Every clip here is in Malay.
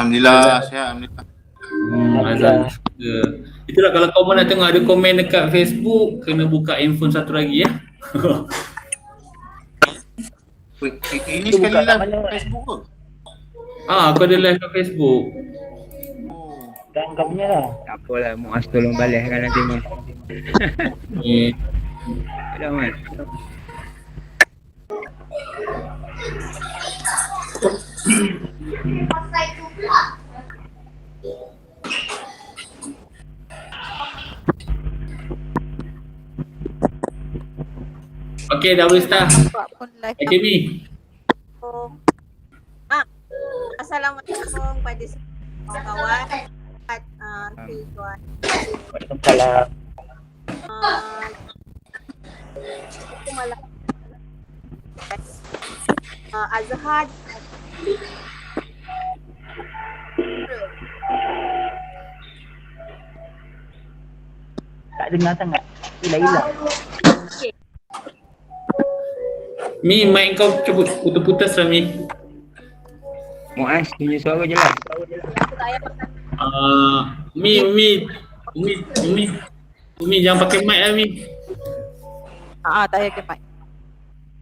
Alhamdulillah, sihat. Alhamdulillah. Azal juga. Itulah kalau kau nak tengok ada komen dekat Facebook, kena buka handphone satu lagi ya. Wait, ini sekali live Facebook ke? Aku ada live kat Facebook. Dan kau punya lah. Tak apalah, Muaz tolong balaskan nanti Mas. Ada Mas. Okey, dah boleh start. Akimi. Assalamualaikum pada semua kawan. Tuan. Waalaikumsalam. Malam. Azhar. Tak dengar sangat. Hilang-hilang. Okey. Mi, mic kau cuba putus-putus lah Mi. Muaz punya suara jelas. Mi jangan pakai mic lah Mi. Tak payah ke mic.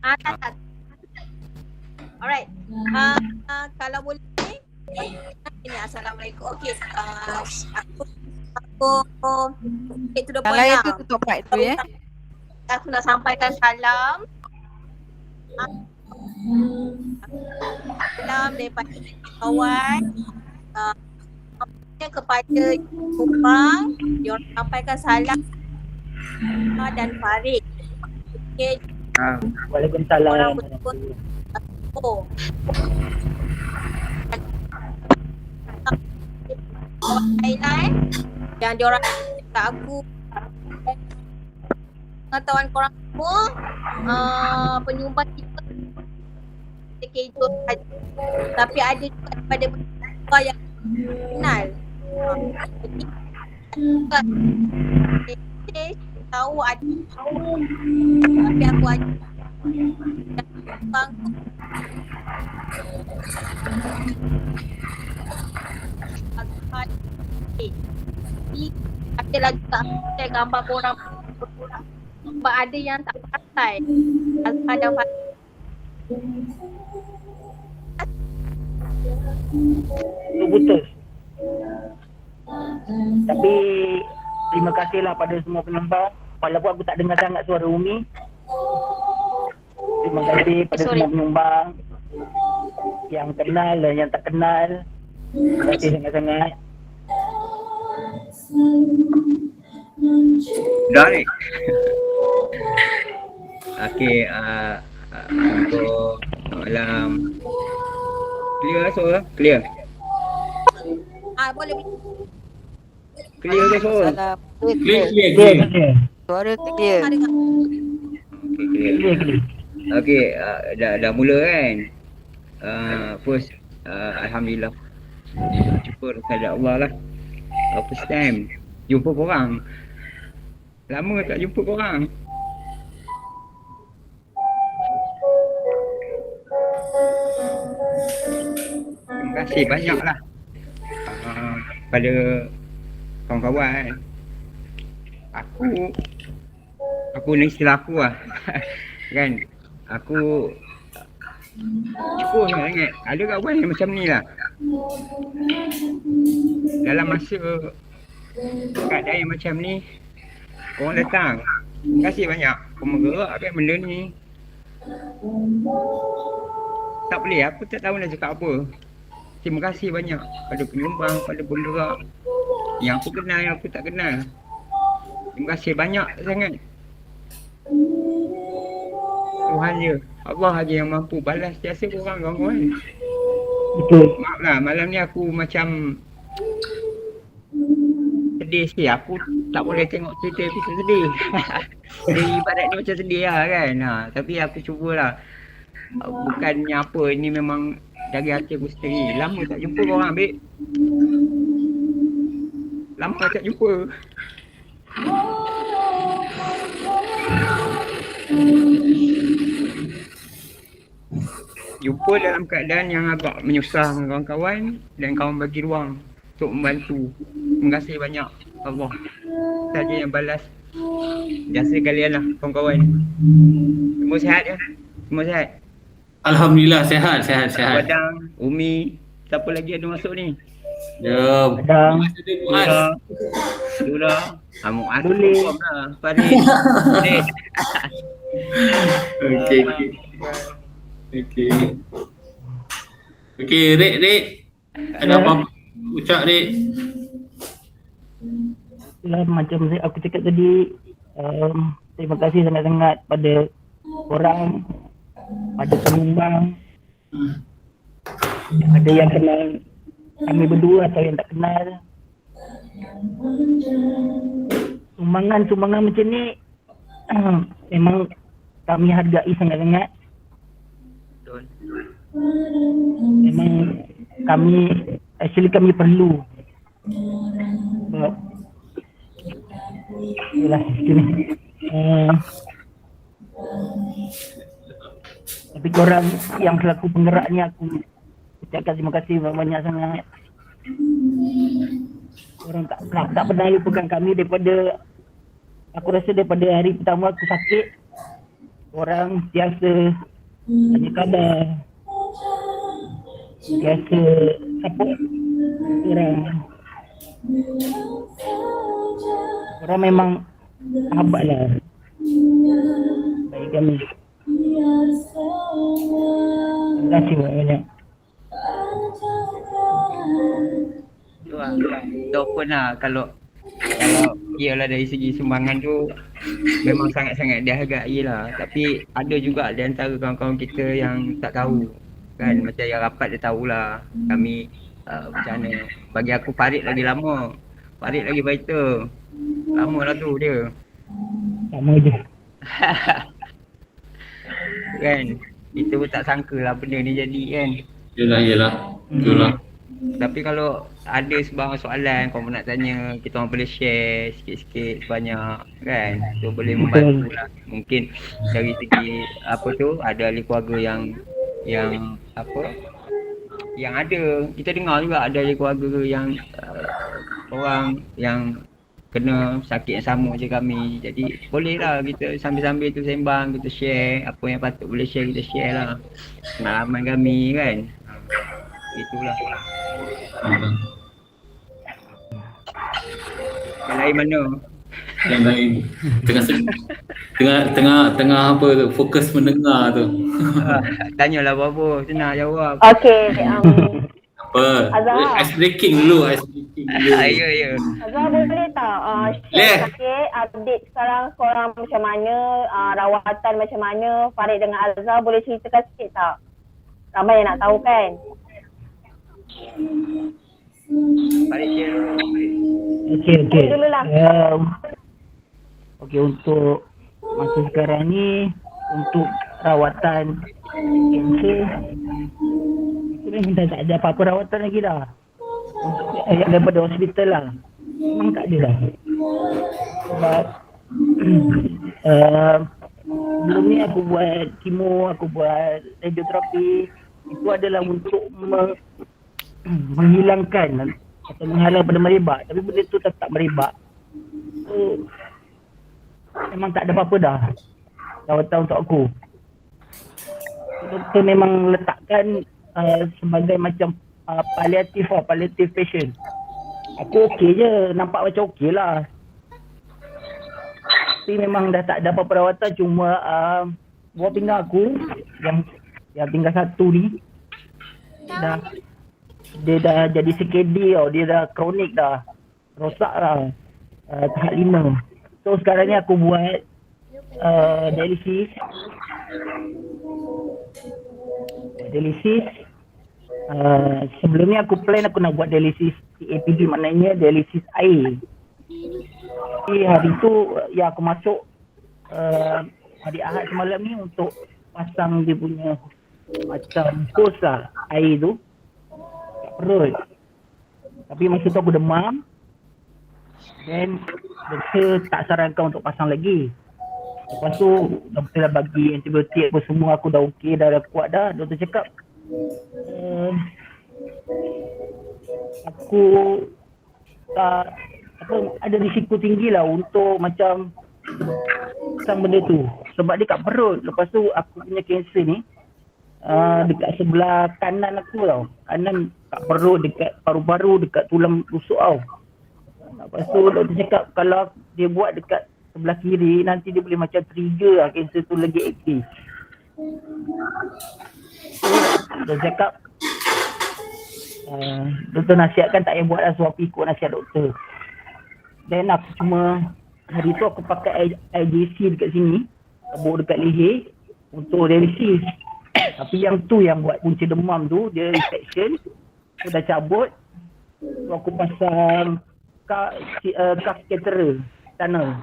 Tak. Alright. Kalau boleh ini assalamualaikum. Okey. Aku to the Yang point lain lah. tu tutup mic tu ya. Aku nak sampaikan salam. Salam daripada kawan kepada Kupang. Diorang sampaikan salam dan Farid. Okay. Waalaikumsalam. Orang betul. Thailand yang diorang kat aku pengetahuan korang semua penyumbang kita kehidupan tapi ada juga daripada mereka yang kenal jadi tahu ada tapi aku ada bang ada lagi tak share gambar korang sebab ada yang tak pakai ada Putus. Tapi terima kasihlah pada semua penyumbang. Walaupun aku tak dengar sangat suara Umi. Terima kasih pada semua penyumbang yang kenal dan yang tak kenal. Terima kasih sangat-sangat. Dah ni. Okey, untuk malam clear lah suara? Clear? boleh Clear ke suara? Salam. Clear. Suara clear. Okey, clear. Okey, dah mula kan? First, Alhamdulillah. Syukur kepada Allah lah. First time jumpa korang. Lama tak jumpa korang. Terima kasih banyaklah pada kawan-kawan. Aku ni istilah aku lah. Kan, aku syukur sangat ada kawan yang macam ni lah. Dalam masa keadaan yang macam ni, korang datang. Terima kasih banyak. Korang menggerakkan benda ni. Tak boleh, aku tak tahu nak cakap apa. Terima kasih banyak pada penyumbang, pada penggerak yang aku kenal, yang aku tak kenal. Terima kasih banyak sangat. Tuhan je, Allah aja yang mampu balas jasa korang kawan-kawan. Betul. Maaf lah, malam ni aku macam sedih sikit. Aku tak boleh tengok cerita episode sedih. Dia ibarat ni macam sedih lah kan. Tapi aku cubalah. Bukannya apa, ini memang dari hati aku sendiri. Lama tak jumpa korang, Bek. Lama tak jumpa. jumpa dalam keadaan yang agak menyusah dengan kawan-kawan dan kawan bagi ruang untuk membantu. Terima kasih banyak Allah saja yang balas jasa kalian lah kawan-kawan. Semua sihat ya? Semua sihat? Alhamdulillah sihat. Badang, Umi, siapa lagi ada masuk ni? Jom. Badang. Dura, Muaz Duli. confirm lah. Farid. Farid. Okey, Rik. Ada apa-apa ucap, Rik? Itulah macam aku cakap tadi, terima kasih sangat-sangat pada korang, pada penyumbang. Ada yang kenal kami berdua atau yang tak kenal. Sumbangan macam ni memang kami hargai sangat-sangat. Betul. Memang kami perlu. Sebab yalah gini. Tapi korang yang selaku penggeraknya aku ucapkan terima kasih banyak sangat. Korang tak pernah lupakan kami daripada, aku rasa daripada hari pertama aku sakit, korang biasa tanya khabar, biasa support korang memang sahabat lah bagi kami. Terima kasih banyak. Tu pun lah kalau ialah dari segi sumbangan tu memang sangat-sangat dihargai lah. Tapi ada juga di antara kawan-kawan kita yang tak tahu kan, macam yang rapat dia tahulah kami macam mana. Bagi aku Farid lagi lama, Farid lagi fighter, lama lah tu dia. Sama je. Kan, kita pun tak sangka lah benda ni jadi kan. Yelah. Itulah. Tapi kalau ada sebarang soalan kau nak tanya, kita orang boleh share sikit-sikit sebanyak kan. Tu boleh membantu lah. Mungkin dari segi apa tu, ada ahli keluarga yang apa, yang ada, kita dengar juga ada ahli keluarga yang orang yang kena sakit yang sama je kami. Jadi boleh lah kita sambil-sambil tu sembang, kita share apa yang patut boleh share, kita share lah pengalaman kami kan. Itulah. Yang lain mana? Yang lain tengah apa tu, fokus mendengar tu. Tanyalah apa-apa, senang jawab. Okey, Apa? Azhar. Ice breaking dulu. Ya. Azhar boleh tak Boleh. share sikit update sekarang korang macam mana, rawatan macam mana, Farid dengan Azhar boleh ceritakan sikit tak? Ramai yang nak tahu kan? Farid share dulu. Okey. Boleh dululah. Okey, untuk masa sekarang ni, untuk rawatan kanser, itu memang tak ada apa-apa rawatan lagi dah. Untuk yang daripada hospital lah, memang tak ada dah. Sebab sebelum ni aku buat kemo, aku buat radioterapi, itu adalah untuk menghilangkan atau menghalang pada merebak, tapi benda tu tetap merebak. So, memang tak ada apa-apa dah rawatan untuk aku. Doktor memang letakkan sebagai macam palliative patient. Aku okey je, nampak macam okey lah. Tapi memang dah tak ada apa-apa rawatan, cuma buah pinggang aku yang tinggal satu ni dia dah jadi CKD tau, dia dah kronik dah, rosak lah, tahap 5. So sekarang ni aku buat dialisis. Sebelum ni aku plan aku nak buat dialisis CAPD, maknanya dialisis air. Tapi hari tu ya aku masuk hari Ahad semalam ni untuk pasang dia punya macam hose lah, air tu kat perut. Tapi masa tu aku demam, dan doktor tak sarankan untuk pasang lagi. Lepas tu doktor dah bagi antibiotik apa semua, aku dah okey, dah kuat dah. Doktor cakap aku tak ada risiko tinggi lah untuk macam benda tu. Sebab dia kat perut. Lepas tu aku punya kanser ni dekat sebelah kanan aku tau. Kanan kat perut, dekat paru-paru, dekat tulang rusuk tau. Lepas tu doktor cakap kalau dia buat dekat sebelah kiri, nanti dia boleh macam trigger lah kanser tu lagi aktif. Dia cakap doktor nasihatkan tak payah buat lah, suap ikut nasihat doktor. Then aku cuma hari tu aku pakai IJC dekat sini, tabuk dekat leher untuk dialisis. Tapi yang tu yang buat punca demam tu, dia infection, aku dah cabut. So aku pasang cuff catheter, tunnel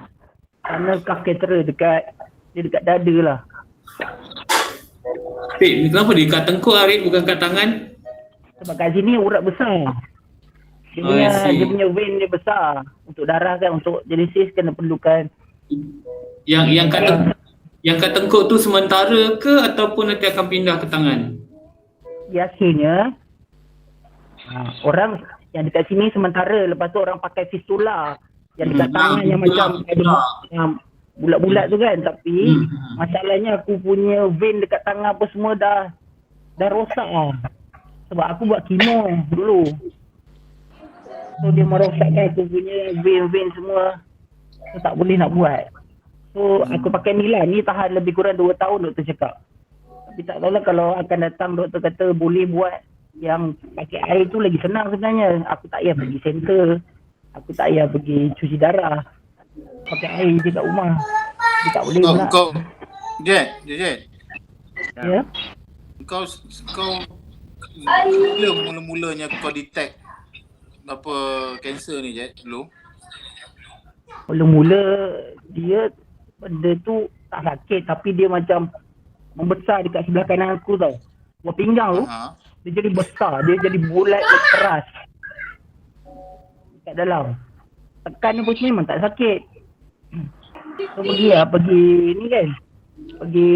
cuff catheter dekat dada lah. Ni kenapa dia kat tengkuk Arif bukan kat tangan? Sebab kat sini urat besar. Dia punya vein dia besar. Untuk darah kan, untuk dialisis kena perlukan. Yang kat tengkuk tu sementara ke ataupun nanti akan pindah ke tangan? Biasanya orang yang dekat sini sementara, lepas tu orang pakai fistula yang dekat tangan yang macam ada bulat-bulat tu kan. Tapi masalahnya aku punya vein dekat tangan apa semua dah rosak lah. Sebab aku buat kemo dulu. So dia merosakkan aku punya vein semua. So tak boleh nak buat. So aku pakai ni lah. Ni tahan lebih kurang 2 tahun doktor cakap. Tapi tak tahulah kalau akan datang doktor kata boleh buat yang pakai air tu lagi senang sebenarnya. Aku tak payah pergi center. Aku tak payah pergi cuci darah. Pakai air je kat rumah. Dia tak boleh pula. Kau Jet. Ya? Kau mula-mulanya kau detect apa kanser ni Jet dulu? Mula-mula dia benda tu tak sakit tapi dia macam membesar dekat sebelah kanan aku tau. Buat pinggang tu, dia jadi besar, dia jadi bulat dan keras dekat dalam. Tekan ni pun memang tak sakit. So pergi ni kan, pergi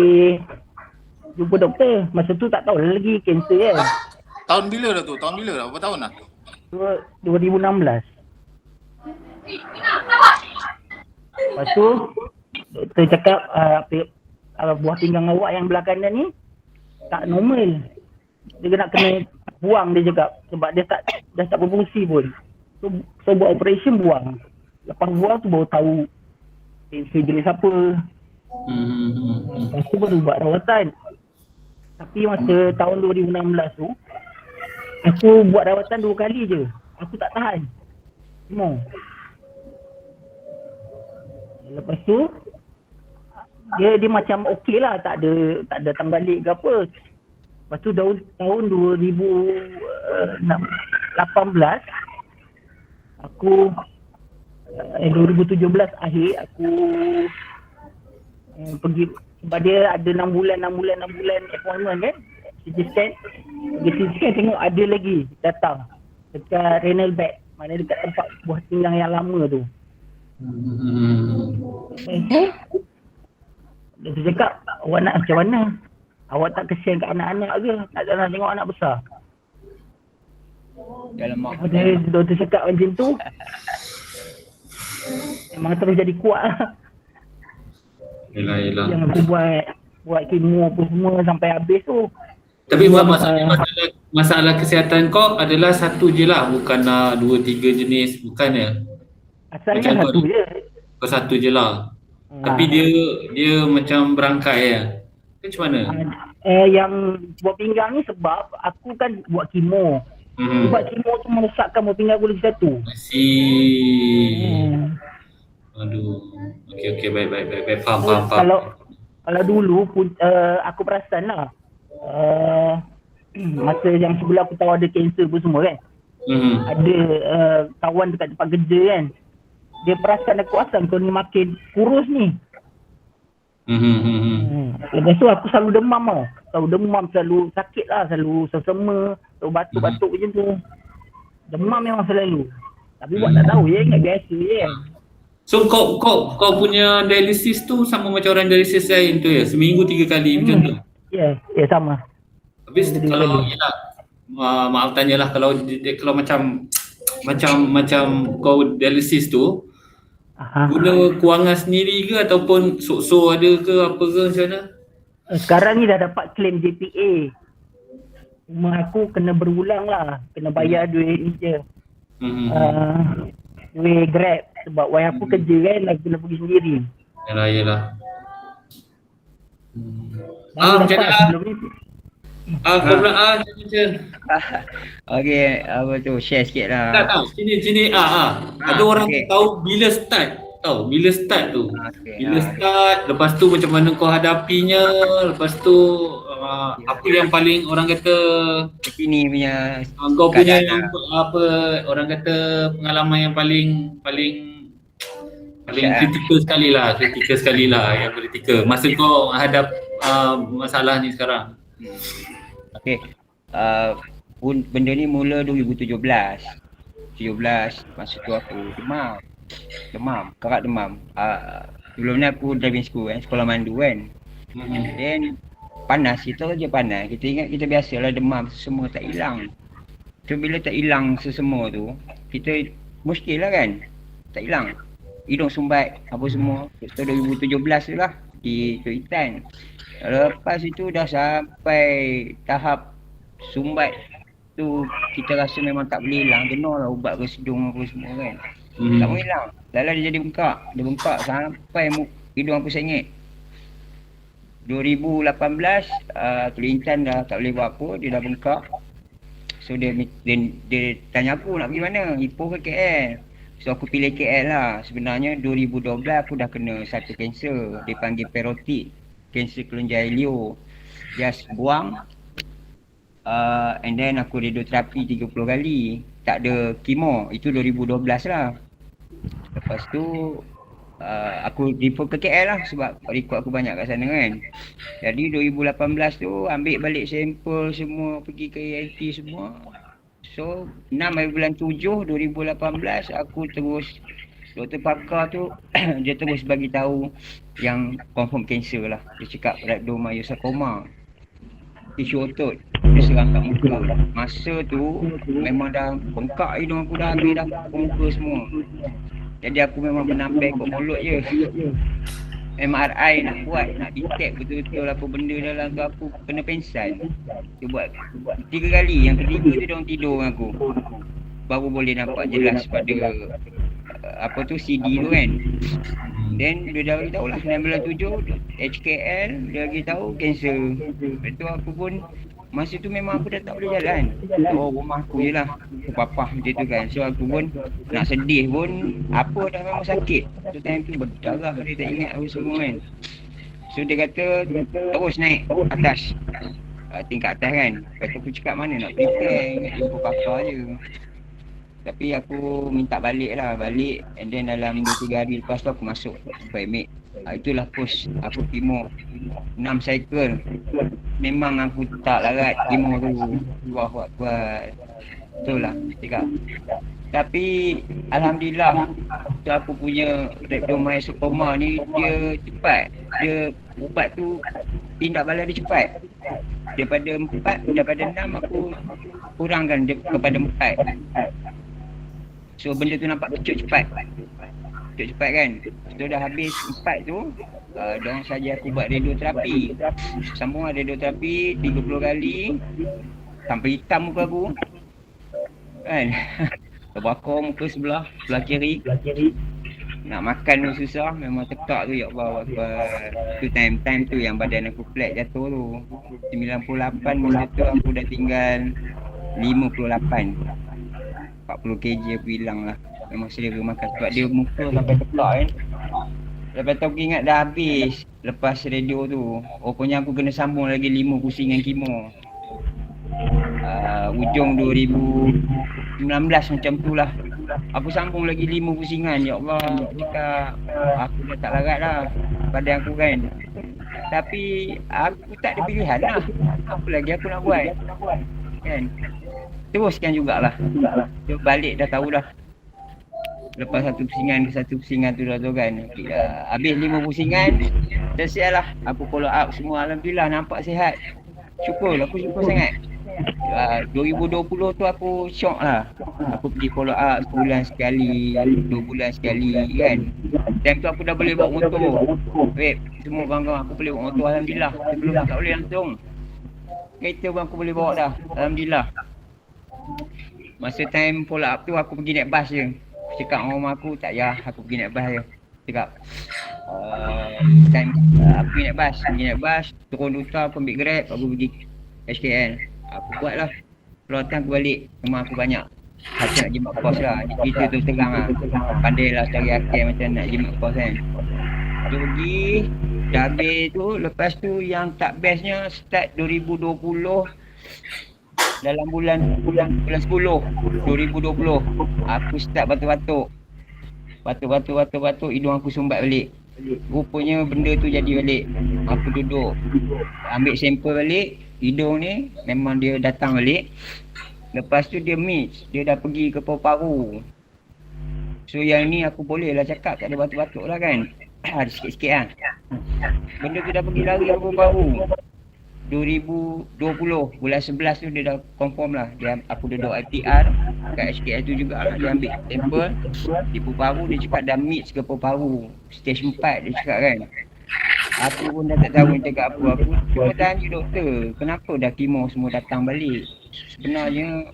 jumpa doktor. Masa tu tak tahu lagi kanser kan. Tahun bila dah tu? Berapa tahun dah? 2016. Lepas tu doktor cakap buah pinggang awak yang belah kanan ni tak normal. Dia nak kena buang, dia cakap. Sebab dia dah tak berfungsi pun. So buat operation buang. Lepas buang tu baru tahu kanser jenis apa. Lepas tu baru buat rawatan. Tapi masa tahun 2016 tu aku buat rawatan 2 kali je. Aku tak tahan. Semua. Lepas tu dia macam okey lah, tak ada datang balik ke apa. Lepas tu tahun 2018 aku 2017 akhir aku pergi, sebab dia ada 6 bulan appointment kan. CT scan tengok ada lagi datang dekat renal bag, mana dekat tempat buah pinggang yang lama tu. Dia cakap, awak nak macam mana? Awak tak kesian kat anak-anak ke? Tak nak tengok anak besar? Doktor cakap macam tu, memang terus jadi kuat lah. Yelah. Yang aku buat kemo apa semua sampai habis tu. Tapi masalah kesihatan kau adalah satu je lah, bukan 2-3 jenis, bukan ya? Asalnya macam satu je. Kau satu je lah. Tapi dia macam berangkai ya? Macam mana? Yang buat pinggang ni sebab aku kan buat kemo. Buat kemo tu merosakkan buat pinggang aku lagi satu. Aduh. Okey, baik. Faham. Kalau dulu pun aku perasan lah. Masa yang sebelum aku tahu ada kanser pun semua kan. Ada kawan dekat tempat kerja kan. Dia perasan aku asam kau ni makin kurus ni. Lepas tu aku selalu demam tau. Selalu sakit lah, selalu sesama, selalu batuk-batuk macam tu. Demam memang selalu. Tapi buat tak tahu je, ingat biasa je kan. So kau punya dialisis tu sama macam orang dialisis lain tu ya? Seminggu 3 kali macam tu? Ya, sama. Habis Seminggu 3 kalau kali. yalah, maaf tanyalah kalau macam kau dialisis tu guna kewangan sendiri ke ataupun sok-sok ada ke apa ke macam mana? Sekarang ni dah dapat claim JPA. Cuma aku kena berulang lah. Kena bayar duit ni je. Duit Grab. Sebab wayang aku kerja kan, aku kena pergi sendiri. Yalah. Baru Macam dapat mana? sebelum ni. Kau pula macam Okey, apa tu, share sikit lah. tak tahu. Sini. Ada orang okey. tahu bila start. Bila start tu. Okey, Bila start, lepas tu macam mana kau hadapinya, lepas tu apa yang paling orang kata Sini punya kau punya keadaan apa orang kata pengalaman yang paling kritikal sekali lah yang kritikal masa kau hadap masalah ni sekarang. Okey. Benda ni mula 2017. Masa tu aku demam, karat demam. Sebelum ni aku driving school sekolah mandu kan. Then panas, kita kerja panas. Kita ingat kita biasalah demam, semua tak hilang. So bila tak hilang sesemua tu, kita muskil lah kan. Tak hilang. Hidung sumbat, apa semua. So 2017 tu lah di Kuitan. Lepas itu dah sampai tahap sumbat tu kita rasa memang tak boleh hilang. Kena lah ubat ke sedung apa semua kan. Tak boleh hilang. Lala dia jadi bengkak. Dia bengkak sampai hidung aku sengit. 2018 Kelintan dah tak boleh buat apa, dia dah bengkak. So dia tanya aku nak pergi mana, Ipoh ke KL. So aku pilih KL lah. Sebenarnya 2012 aku dah kena satu kanser, dia panggil parotid, kanser kelenjar ilio. Just buang and then aku radioterapi 30 kali, tak ada kemo. Itu 2012 lah. Lepas tu aku refer ke KL lah sebab rekod aku banyak kat sana kan. Jadi 2018 tu ambil balik sampel semua, pergi ke AIT semua. So 6 bulan 7 2018 aku terus, doktor pakar tu dia terus bagi tahu yang confirm kanser lah. Dia cakap rhabdomyosarcoma, tisu otot, dia serang kat muka. Masa tu memang dah bengkak hidung aku, dah habis dah muka semua. Jadi aku memang menampai kat mulut je. MRI nak buat, nak detect betul-betul apa benda dalam tu, aku kena pensan. Dia buat 3 kali, yang ketiga tu dia orang tidur dengan aku. Baru boleh nampak jelas pada apa tu CD tu kan. Then dia dah beritahu lah 9 bulan 7 HKL, dia bagi tahu kanser. Lepas tu aku pun masa tu memang aku dah tak boleh jalan. Rumah aku je lah, papah macam tu kan. So aku pun nak sedih pun, apa dah memang sakit. Tu time tu berdarah, dia tak ingat apa semua kan. So dia kata terus naik atas, tingkat atas kan. Lepas tu aku cakap mana nak prepare, ingat jumpa pakar je. Tapi aku minta balik and then dalam 2-3 hari lepas tu aku masuk private. Itulah push aku kemo 6 cycle. Memang aku tak larat kemo tu. Buat. Betul lah cakap. Tapi alhamdulillah tu aku punya rhabdomyosarcoma ni dia cepat. Dia ubat tu tindak bala dia cepat. Daripada 6 aku kurangkan dia kepada 4. So benda tu nampak kecut cepat kan. So dah habis 4 tu, diorang saja aku buat radioterapi. Sambung radioterapi 30 kali sampai hitam muka aku kan. Terbakar muka sebelah kiri. Nak makan pun susah, memang tekak tu ya Allah. Tu time tu yang badan aku flat jatuh tu. 98 benda tu aku dah tinggal 58. 40 kg aku hilang lah. Memang selera makan sebab dia muka sampai tekak kan. Lepas tu aku ingat dah habis lepas radio tu. Rupanya aku kena sambung lagi 5 pusingan kemo. Ujung 2019 macam tu lah. Aku sambung lagi 5 pusingan. Ya Allah, cakap aku dah tak larat lah pada aku kan. Tapi aku tak ada pilihan lah. Apa lagi aku nak buat kan. Teruskan jugalah. So balik dah tahu dah Lepas satu pusingan ke satu pusingan tu dah tu kan. Habis 5 pusingan, selesai lah. Aku follow up semua, alhamdulillah nampak sihat. Aku syukur sangat. 2020 tu aku syok lah. Aku pergi follow up sebulan sekali, 2 bulan sekali kan. Time tu aku dah boleh bawa motor. Wait, semua kawan-kawan aku boleh bawa motor, alhamdulillah. Sebelum tak boleh langsung. Kereta pun aku boleh bawa dah, alhamdulillah. Masa time follow up tu aku pergi naik bas je. Aku cakap dengan rumah aku, tak payah aku pergi naik bas je. Cakap time aku pergi naik bas, turun Duta, aku ambil Grab, aku pergi SKN. Aku buat lah. Peluatan aku balik, rumah aku banyak. Hati nak jimat kos lah, cerita tu terang lah. Pandai lah cari akhir macam nak jimat kos kan. Aku pergi, dah habis tu, lepas tu yang tak bestnya start 2020 dalam bulan 10 2020 aku start batuk-batuk, hidung aku sumbat balik. Rupanya benda tu jadi balik. Aku duduk ambil sampel balik, hidung ni memang dia datang balik. Lepas tu dia mix, dia dah pergi ke paru-paru. So yang ni aku boleh lah cakap tak ada batuk-batuk lah kan. Ada sikit-sikit lah. Benda tu dah pergi lari ke paru-paru. 2020 bulan 11 tu dia dah confirm lah. Aku duduk IPR kat HKS tu jugalah. Dia ambil sampel di paru-paru, dia cakap dah mix ke paru-paru. Stage 4 dia cakap kan. Aku pun dah tak tahu dia cakap apa. Aku cuma tanya doktor, kenapa dah kemo semua datang balik. Sebenarnya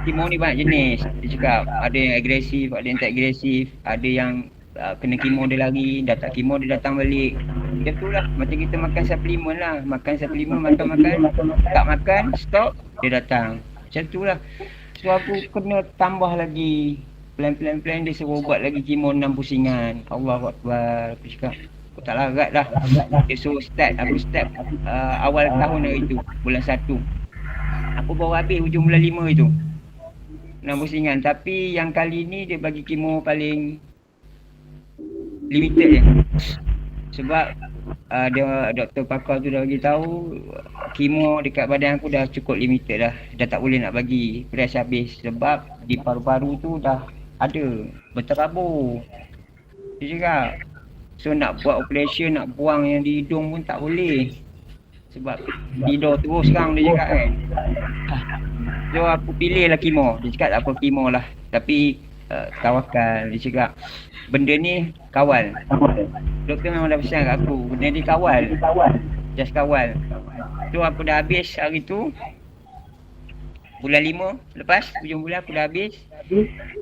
kemo ni banyak jenis. Dia cakap ada yang agresif, ada yang tak agresif, ada yang kena kemo dia lari, dah tak kemo dia datang balik. Macam tu lah, macam kita makan suplemen lah. Makan suplemen, makan, tak makan, stop, dia datang. Macam tu lah. So aku kena tambah lagi. Plan dia suruh buat lagi kemo 6 pusingan. Allahu Akbar. Aku cakap, aku tak larat dah. Dia suruh aku start awal tahun hari tu, bulan 1. Aku baru habis hujung bulan 5 itu 6 pusingan. Tapi yang kali ni dia bagi kemo paling limited je. Sebab dia doktor pakar tu dah bagi tahu kemo dekat badan aku dah cukup limited dah. Dah tak boleh nak bagi, press habis. Sebab di paru-paru tu dah ada berterabur. Dia cakap, so nak buat operation, nak buang yang di hidung pun tak boleh. Sebab tidur terus sekarang dia cakap kan. So aku pilih lah kemo. Dia cakap tak apa, kemo lah. Tapi tawakal. Dia cakap benda ni kawal. Doktor memang dah pesan kat aku, benda ni kawal. Just kawal. So aku dah habis hari tu. Bulan 5 lepas, hujung bulan aku dah habis.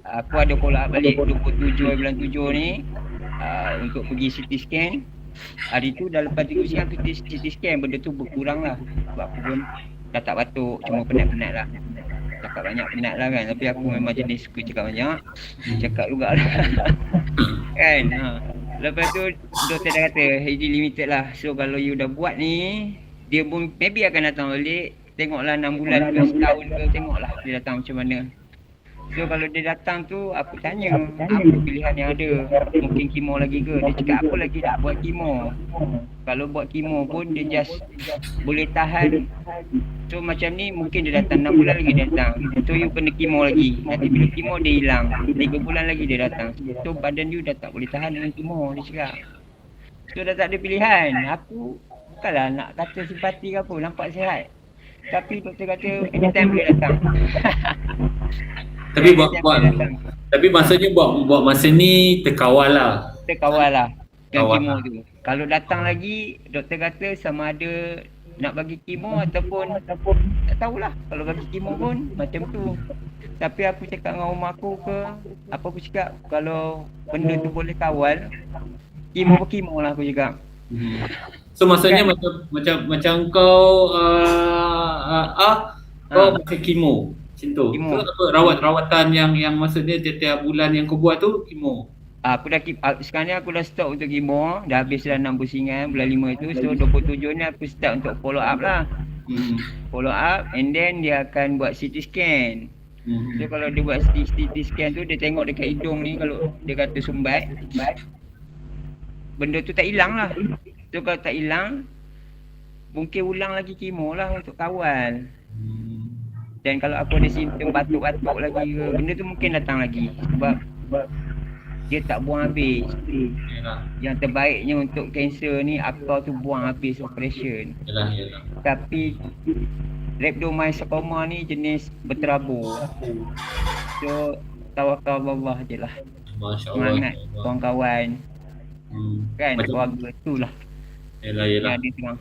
Aku ada follow up balik 27 bulan 7 ni untuk pergi CT scan. Hari tu dah lepas 3 siang aku CT scan, benda tu berkurang lah. Sebab aku pun dah tak batuk, cuma penat-penat lah. Cakap banyak penat lah kan, tapi aku memang jenis suka cakap banyak. Cakap jugalah kan. Lepas tu doktor dah kata ini limited lah. So kalau you dah buat ni, dia pun maybe akan datang balik. Tengoklah 6 bulan ke setahun ke, tengoklah dia datang macam mana. So kalau dia datang tu, aku tanya apa pilihan yang ada. Mungkin kemo lagi ke? Dia cakap apa lagi nak buat kemo. Kalau buat kemo pun dia just boleh tahan. So macam ni mungkin dia datang 6 bulan lagi dia datang. So you kena kemo lagi. Nanti bila kemo dia hilang, 3 bulan lagi dia datang. So badan you dah tak boleh tahan dengan kemo, dia cakap. So dah tak ada pilihan. Aku bukanlah nak kata simpati ke apa, nampak sihat. Tapi doktor kata anytime boleh datang. Tapi maksudnya buat masa ni terkawal lah. Terkawal lah dengan kemo tu. Kalau datang lagi, doktor kata sama ada nak bagi kemo ataupun tak tahulah. Kalau bagi kemo pun macam tu. Tapi aku cakap dengan rumah aku ke, apa aku cakap, kalau benda tu boleh kawal, kemo lah aku cakap. So maksudnya kan? macam kau kau pakai kemo macam tu. So apa rawatan yang maksudnya setiap bulan yang kau buat tu kemo. Aku dah sekarang ni aku dah stop untuk kemo, dah habis dah 6 pusingan bulan 5 itu. So 27 ni aku start untuk follow up lah. Follow up and then dia akan buat CT scan. So kalau dia buat CT scan tu, dia tengok dekat hidung ni, kalau dia kata sumbat, benda tu tak hilang lah. So kalau tak hilang, mungkin ulang lagi kemo lah untuk kawal. Dan kalau aku ada simptom batuk-batuk lagi ke, benda tu mungkin datang lagi. Sebab dia tak buang habis. Yalah. Yang terbaiknya untuk kanser ni, akar tu buang habis operation. Yalah. Tapi rhabdomyosarcoma ni jenis berterabur. So tawakal Allah je lah. Masya-Allah. Semangat kawan-kawan kan, Macam keluarga tu lah yalah. yang ada sekarang.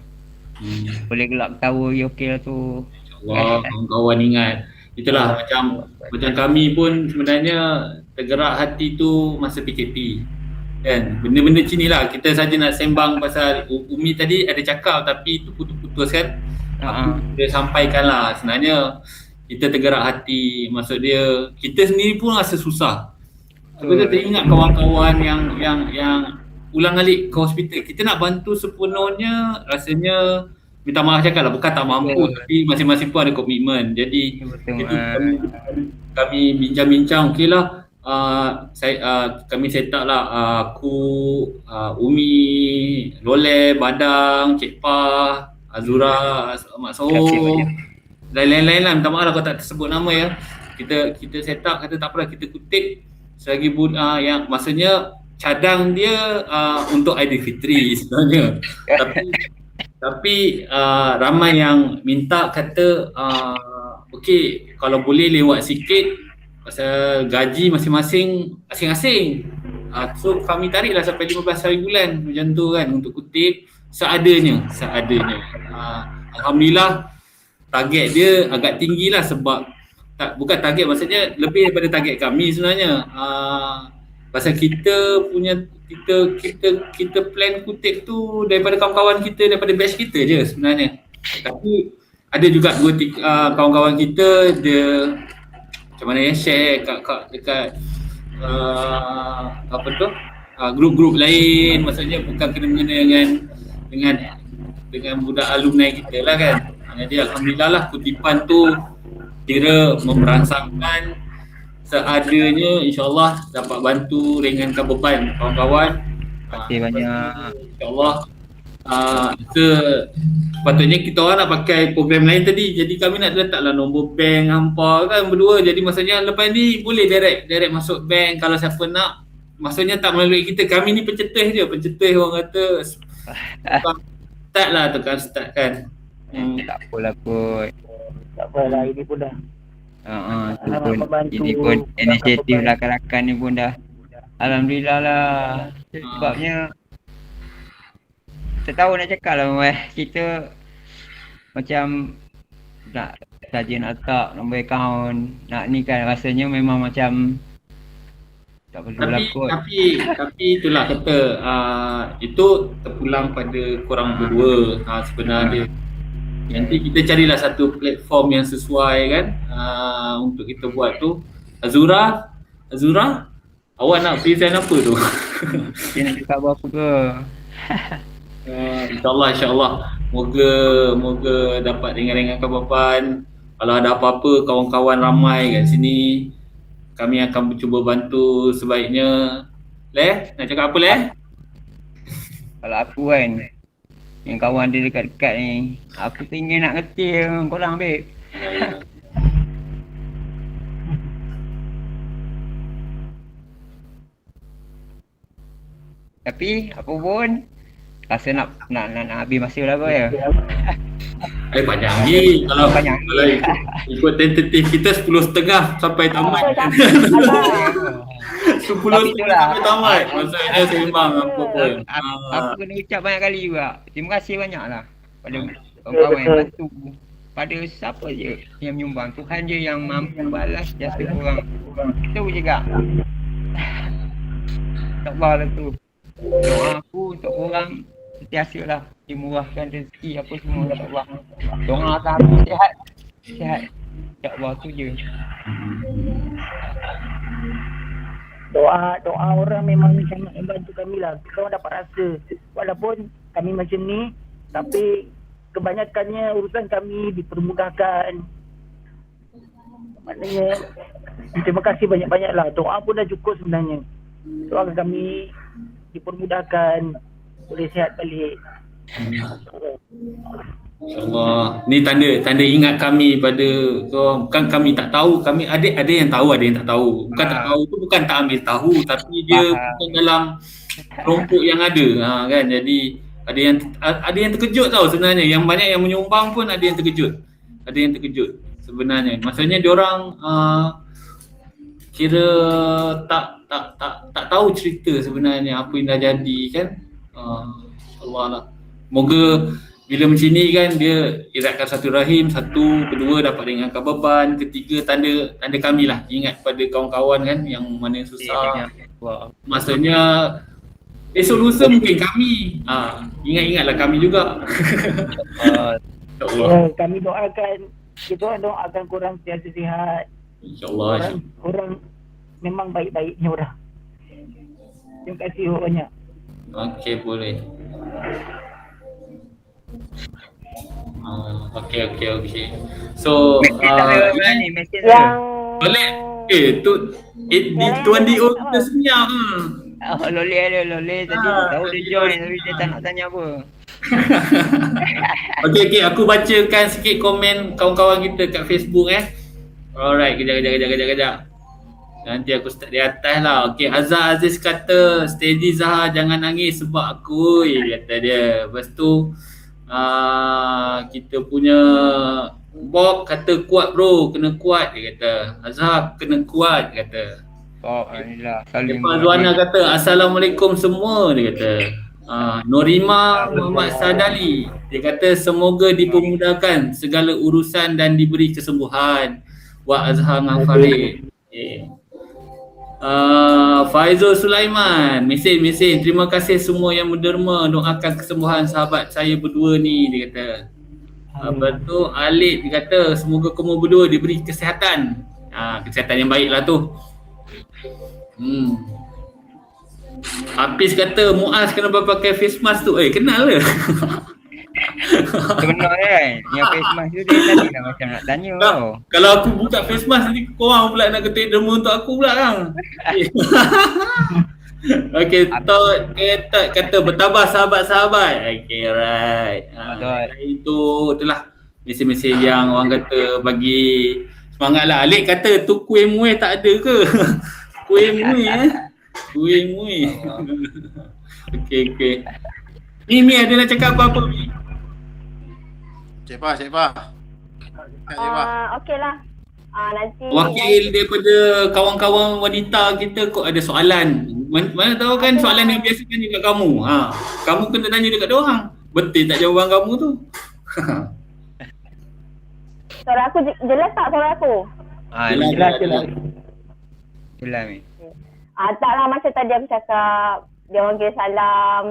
Boleh gelak ketawa, okey lah tu. Allah, kawan-kawan ingat. Itulah macam kami pun sebenarnya tergerak hati tu masa PKP. Kan? Benda-benda macam ni lah. Kita saja nak sembang pasal Umi tadi ada cakap tapi tu putus-putus kan. Dia sampaikan lah. Sebenarnya kita tergerak hati. Maksud dia kita sendiri pun rasa susah. Kita teringat kawan-kawan yang ulang alik ke hospital. Kita nak bantu sepenuhnya, rasanya minta maaf cakap lah, bukan tak mampu tapi masing-masing pun ada komitmen. Jadi itu kami bincang-bincang, okey lah. Kami set up lah aku, Umi, Loleh, Badang, Cik Pah, Azura, Mak Soho dan lain-lain lah. Minta maaf lah kalau tak tersebut nama ya. Kita set up, kata tak apalah, kita kutip selagi yang maksudnya cadang dia untuk Aidilfitri sebenarnya. Tapi ramai yang minta kata okey kalau boleh lewat sikit pasal gaji masing-masing asing-asing. So kami tariklah sampai 15 hari bulan macam tu kan untuk kutip seadanya. Alhamdulillah target dia agak tinggilah sebab bukan target, maksudnya lebih daripada target kami sebenarnya. Pasal kita plan kutip tu daripada kawan-kawan kita, daripada batch kita je sebenarnya. Tapi ada juga kawan-kawan kita dia macam mana ya, share dekat grup-grup lain, maksudnya bukan kena-mengena dengan budak alumni kita lah kan. Jadi alhamdulillah lah kutipan tu kira memerangsangkan seadanya, insyaAllah dapat bantu ringankan beban kawan-kawan. Terima kasih banyak. InsyaAllah sepatutnya kita orang nak pakai program lain tadi. Jadi kami nak letaklah nombor bank hampa kan berdua. Jadi maksudnya lepas ni boleh direct masuk bank kalau siapa nak. Maksudnya tak melalui kita. Kami ni pencetus je. Pencetus orang kata start lah, tekan start kan. Tak apalah kot. Tak apalah, ini pun dah. Ini pun inisiatif rakan-rakan ni pun dah alhamdulillah lah. Sebabnya tak tahu nak cakap lah kita macam nak saja nak letak nombor akaun nak ni kan, rasanya memang macam tak perlu lah kot. Tapi itulah kata itu terpulang pada korang berdua sebenarnya. Nanti kita carilah satu platform yang sesuai kan untuk kita buat tu. Azura, awak nak present apa tu? Dia nak cakap apa ke? InsyaAllah moga dapat ringan-ringankan beban. Kalau ada apa-apa kawan-kawan ramai kat sini, kami akan cuba bantu sebaiknya. Leh, nak cakap apa Leh? Kalau aku kan, yang kawan dia dekat-dekat ni, aku tinggal nak ngetil korang babe. Tapi apa pun rasa nak habis masa lah kau ya. Panjang lagi. Kalau ikut tentatif kita 10.5 sampai tamat. 10 sampai tamat. Maksudnya seimbang apa pun. Aku kena ucap banyak kali juga. Terima kasih banyaklah pada kawan-kawan yang bantu. Pada siapa je yang menyumbang, Tuhan je yang mampu balas jasa korang. Itu juga. InsyaAllah lah tu. Doa aku untuk korang sentiasalah dimurahkan rezeki apa semua, insyaAllah. Doa aku sihat. InsyaAllah tu je. Doa orang memang sangat membantu kami lah. Kita orang dapat rasa walaupun kami macam ni, tapi kebanyakannya urusan kami dipermudahkan. Maknanya terima kasih banyak-banyak lah. Doa pun dah cukup sebenarnya. Doa kami dipermudahkan, boleh sihat balik. InsyaAllah. Ni tanda ingat kami pada korang. Bukan kami tak tahu, kami ada yang tahu, ada yang tak tahu. Bukan tak tahu tu bukan tak ambil tahu, tapi dia bukan dalam kelompok yang ada. Kan. Jadi ada yang terkejut tau sebenarnya. Yang banyak yang menyumbang pun ada yang terkejut. Ada yang terkejut sebenarnya. Maksudnya diorang kira tak tahu cerita sebenarnya apa yang dah jadi kan. Allah lah. Moga bila macam ni kan dia iratkan satu rahim, satu, kedua dapat ringankan beban, ketiga tanda kami lah ingat pada kawan-kawan kan yang mana susah. Maksudnya esok lusa mungkin kami ingat-ingatlah kami juga. InsyaAllah. Kami doakan, kita doakan korang sentiasa sihat. InsyaAllah. Korang memang baik-baiknya orang. Terima kasih banyak. Okey, boleh. Okey. So, mesej Yang boleh. Di Tuan DO kita senyap. Loleh tadi tahu dia join tapi dia tak nak tanya apa. Okey, aku bacakan sikit komen kawan-kawan kita kat Facebook Alright, kejap. Nanti aku start di atas lah. Okey, Azhar Aziz kata, steady Zahar, jangan nangis sebab aku, kata dia. Lepas tu kita punya Bob kata kuat bro, kena kuat, dia kata. Azhar kena kuat, dia kata. Alhamdulillah. Lepas Zuana kata, Assalamualaikum semua, dia kata. Norima Muhammad Sadali, dia kata semoga dipermudahkan segala urusan dan diberi kesembuhan. Wak Azhar dengan Farid. Faizul Sulaiman, mesin. Terima kasih semua yang menderma, doakan kesembuhan sahabat saya berdua ni, dia kata. Lepas tu Alid dia kata semoga kamu berdua diberi kesihatan. Kesihatan yang baik lah tu. Hafiz kata Muaz kenapa pakai face mask tu? Kenal ke? Sebenarnya kan yang face mask tu dia tadi dah macam nak tanya tau. Kalau aku buka face mask nanti korang pula nak ketik derma untuk aku pula kan. Okey, Tot kata bertabah sahabat-sahabat. Okey, right. Itulah mesej-mesej yang orang kata bagi semangat lah. Alik kata tu kuih muih tak ada ke? Kuih muih. Okey. Mi ada nak cakap apa-apa Mi? Cik Fah. okey lah. Nanti Wakil daripada kawan-kawan wanita kita kok ada soalan. Mana tahu kan soalan yang biasa tanya kat kamu. Kamu kena tanya dekat dia orang. Betul tak jawapan kamu tu? suara aku jelas tak suara aku? Jelas Mi. Taklah macam tadi aku cakap, dia orang kira salam.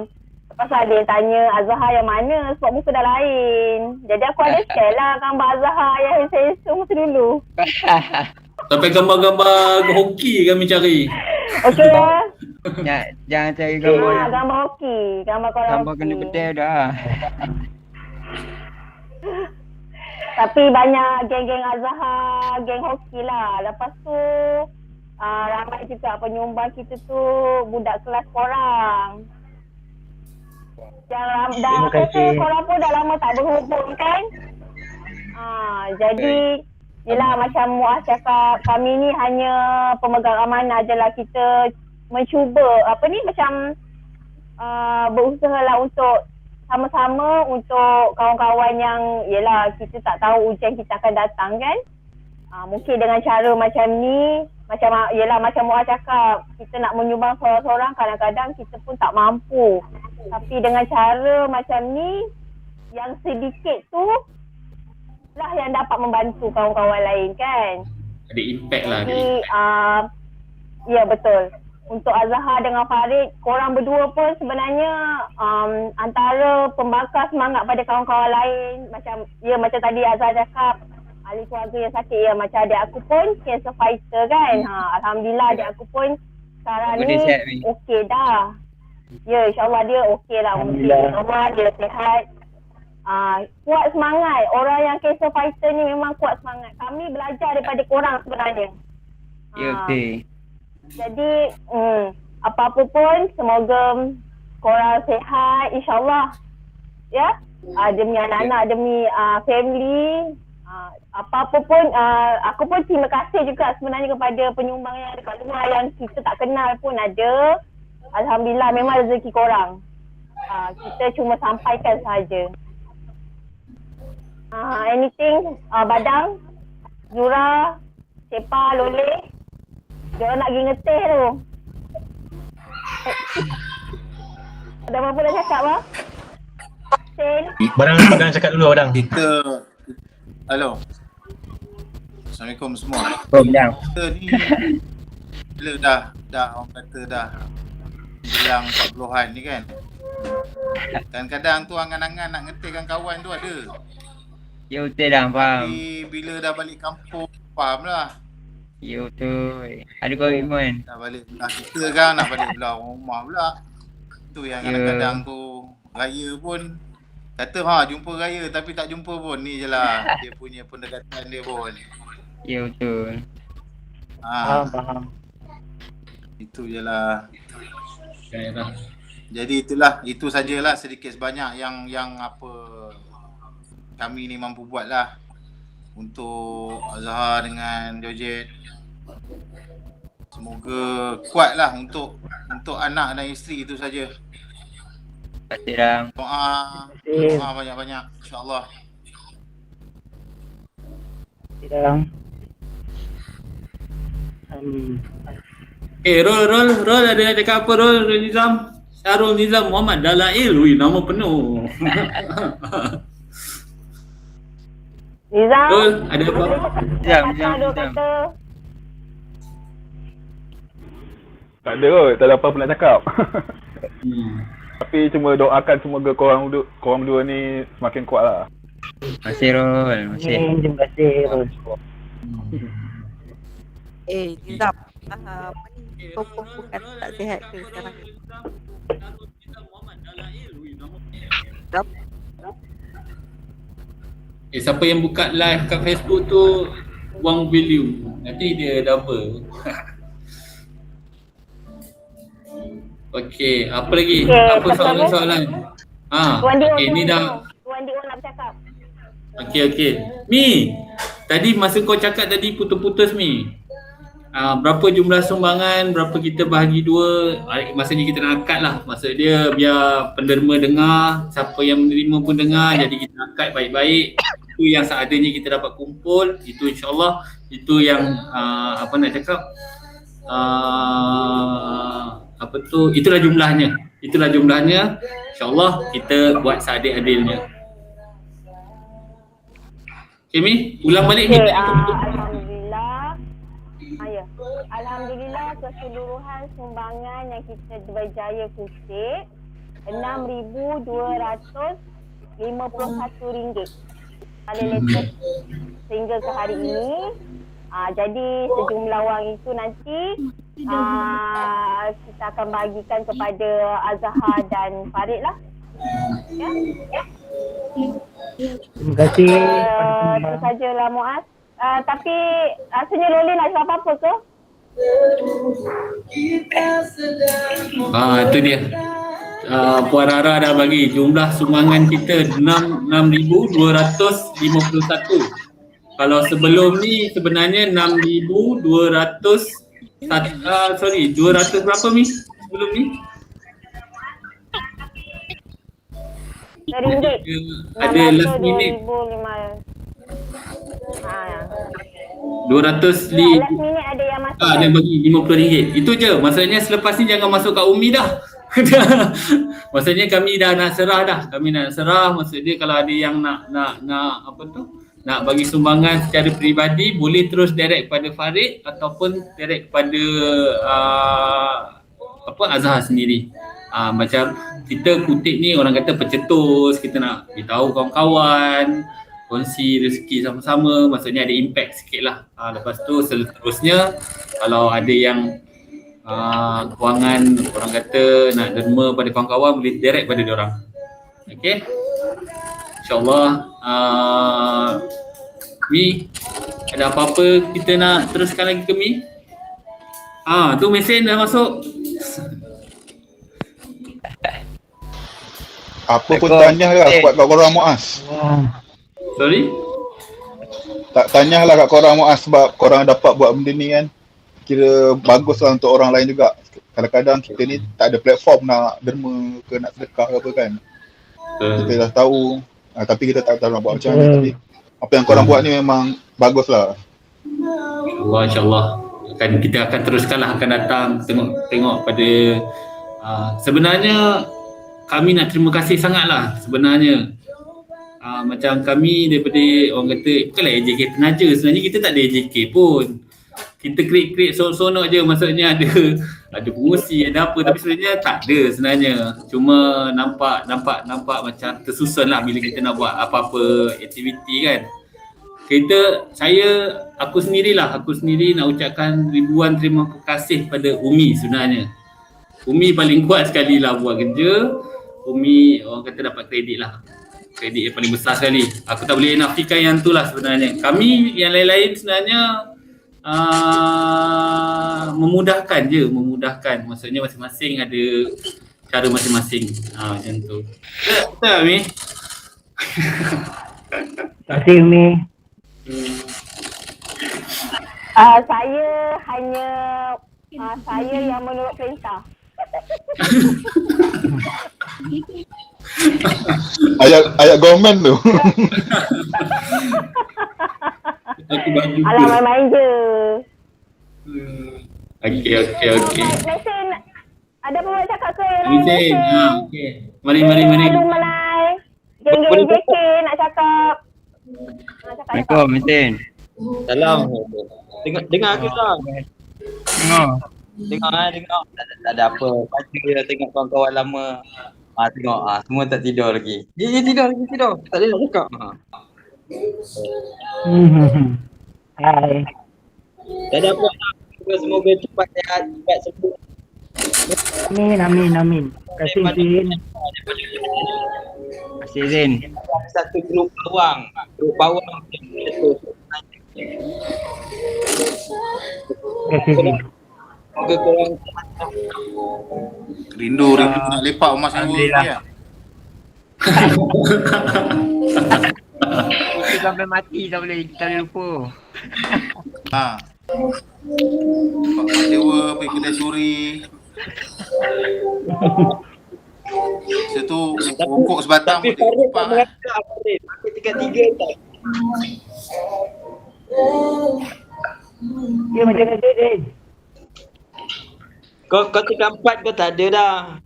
Lepas tu ada yang tanya Azhar yang mana sebab muka dah lain. Jadi aku ada share lah gambar Azhar yang handsome masa dulu. Sampai gambar-gambar hoki kami cari. Okey lah. Jangan cari gambar yang Gambar hoki. Gambar korang gambar kena bedel dah. Tapi banyak geng-geng Azhar, geng hoki lah. Lepas tu ramai juga penyumbang kita tu budak kelas korang. Yang dah kata korang pun dah lama tak berhubung kan. Jadi yelah macam Muaz cakap, kami ni hanya pemegang amanah je lah. Kita mencuba macam berusaha lah untuk sama-sama untuk kawan-kawan yang yelah kita tak tahu ujian kita akan datang kan. Mungkin dengan cara macam ni, macam Muaz cakap, kita nak menyumbang seorang-seorang kadang-kadang kita pun tak mampu. Tapi dengan cara macam ni, yang sedikit tu lah yang dapat membantu kawan-kawan lain kan. Ada impact lah. Jadi ya betul. Untuk Azhar dengan Farid, korang berdua pun sebenarnya antara pembakar semangat pada kawan-kawan lain. Macam tadi Azhar cakap, ahli keluarga yang sakit, macam adik aku pun cancer fighter kan. Alhamdulillah adik aku pun sekarang ni okey dah. Ya, insyaAllah dia okey lah. Mungkin insyaAllah dia sihat. Kuat semangat. Orang yang cancer fighter ni memang kuat semangat. Kami belajar daripada korang sebenarnya. Ya, okey. Jadi, apa-apa pun semoga korang sihat insyaAllah. Ya? demi anak-anak, demi family. Apa-apa pun, aku pun terima kasih juga sebenarnya kepada penyumbang yang dekat luar yang kita tak kenal pun ada. Alhamdulillah, memang rezeki korang. Kita cuma sampaikan saja. Anything, Badang, Zura, Sepa, Loleh, diorang nak pergi ngeteh tu. Ada apa-apa dah cakap, Bang? Sen? Badang cakap dulu, Badang. Halo. Assalamualaikum semua. Kita ni bila dah orang kata dah jelang 40-an ni kan. Kadang-kadang tu angan-angan nak ngetehkan kawan tu ada. Ya betul dah, faham. Tapi bila dah balik kampung, faham lah. Ya betul. Ada komitmen. Dah balik belah kita kan, nak balik belah rumah pula. Tu yang kadang-kadang tu raya pun kata jumpa raya tapi tak jumpa pun. Ni je lah dia punya pendekatan dia pun. Ya betul. Faham. Itu je lah. Kailah. Jadi itu sajalah sedikit sebanyak yang apa kami ni mampu buat lah untuk Azhar dengan Georgette. Semoga kuat lah untuk anak dan isteri, itu saja. Terima kasih dah. Doa banyak-banyak insya-Allah. Sedang. Amin. Rol ada nak cakap apa Rol Nizam? Syarul Nizam Muhammad Dalail. Ui, nama penuh. Nizam? Rol, ada apa? Dua kata. Tak ada kot, tak ada apa-apa nak cakap. Tapi cuma doakan semoga korang dua ni semakin kuat lah. Terima kasih Rol. Terima kasih Rol. Nizam. Apa ni? Topong bukan tak sihat ke sekarang? Nizam? Siapa yang buka live kat Facebook tu buang value. Nanti dia double. Okey, apa lagi? Apa soalan-soalan? Ni dah. Tuan Dik nak bercakap. Okey. Mi, tadi masa kau cakap tadi putus-putus Mi. Berapa jumlah sumbangan, berapa kita bahagi dua, maksudnya kita nak akad lah. Maksud dia biar penderma dengar, siapa yang menerima pun dengar, jadi kita akad baik-baik. Itu yang seadanya kita dapat kumpul, itu insyaAllah, itu yang apa nak cakap, itulah jumlahnya. InsyaAllah kita buat seadil-adilnya. Okay Mi, ulang balik Mi. Alhamdulillah keseluruhan sumbangan yang kita berjaya kutip RM6,251 paling latest sehingga ke hari ini. Jadi sejumlah wang itu nanti kita akan bagikan kepada Azhar dan Farid lah. Ya. Terima kasih. Itu sajalah Muaz. Tapi rasanya Loli nak cakap apa-apa ke? Itu dia. Puan Rara dah bagi jumlah sumbangan kita 6,251. Kalau sebelum ni sebenarnya 6,200 200 berapa Mi sebelum ni? RM1. Ada last minute 200 last minute ada yang masuk. Ada bagi RM50. Itu je. Maksudnya selepas ni jangan masuk kat Umi dah. Maksudnya kami dah nak serah dah. Maksudnya kalau ada yang nak apa tu? Nak bagi sumbangan secara peribadi, boleh terus direct pada Farid ataupun direct pada Azhar sendiri. Macam kita kutip ni orang kata pencetus, kita nak beritahu kawan-kawan, kongsi rezeki sama-sama, maksudnya ada impact sikit lah. Lepas tu seterusnya kalau ada yang kewangan orang kata nak derma pada kawan-kawan, boleh direct pada diorang. Okay, InsyaAllah. Mi, ada apa-apa kita nak teruskan lagi ke Mi? Tu mesin dah masuk. Apa pun tanyalah buat kat korang Muaz. Sorry? Tak tanyalah kat korang Muaz sebab korang dapat buat benda ni kan. Kira baguslah untuk orang lain juga. Kadang-kadang kita ni tak ada platform nak derma ke nak sedekah ke apa kan. Kita dah tahu tapi kita tak tahu nak buat macam mana. Tapi apa yang korang buat ni memang baguslah. InsyaAllah. Kita akan teruskanlah, akan datang tengok pada sebenarnya kami nak terima kasih sangatlah sebenarnya. Macam kami daripada orang kata bukanlah AJK penaja, sebenarnya kita tak ada AJK pun. Kita create sonok je, maksudnya ada pengurusi, ada apa, tapi sebenarnya tak ada sebenarnya. Cuma nampak macam tersusun lah bila kita nak buat apa-apa aktiviti kan. Aku sendiri nak ucapkan ribuan terima kasih pada Umi sebenarnya. Umi paling kuat sekali lah buat kerja. Umi orang kata dapat kredit lah. Kredit yang paling besar sekali. Aku tak boleh nafikan yang tu lah sebenarnya. Kami yang lain-lain sebenarnya memudahkan. Maksudnya masing-masing ada cara masing-masing. Macam tu. Betul Umi? Terima kasih Umi. Saya yang menurut perintah. Ayat government tu. Alah main-main je. Okey. Mesin, ada apa nak cakap ke? Mesin. Okey. Mari. Aduh Malai. Geng-geng JK nak cakap. Assalamualaikum Mesin. Salam. Dengar aku lah. Tengok. Tak ada apa. Baca tengok kawan-kawan lama. Tengok semua tak tidur lagi. Dia tidur. Tak boleh nak cakap. Hai. Tak ada apa. Semoga cepat sihat, cepat sembuh. Amin. Terima kasih Zin. Terima kasih Zin. Satu grup bawang. Terima kasih Zin. Semoga korang Rindu nak lepak rumah sewa ya. Kita sampai mati tak boleh lupa. Rumah sewa, pergi kedai suri. Situ rokok sebatang. Tapi Farid tak merata Farid. Aku tingkat 3 tak. Dia macam ada Zin. Kau tingkat 4 kau tak ada dah.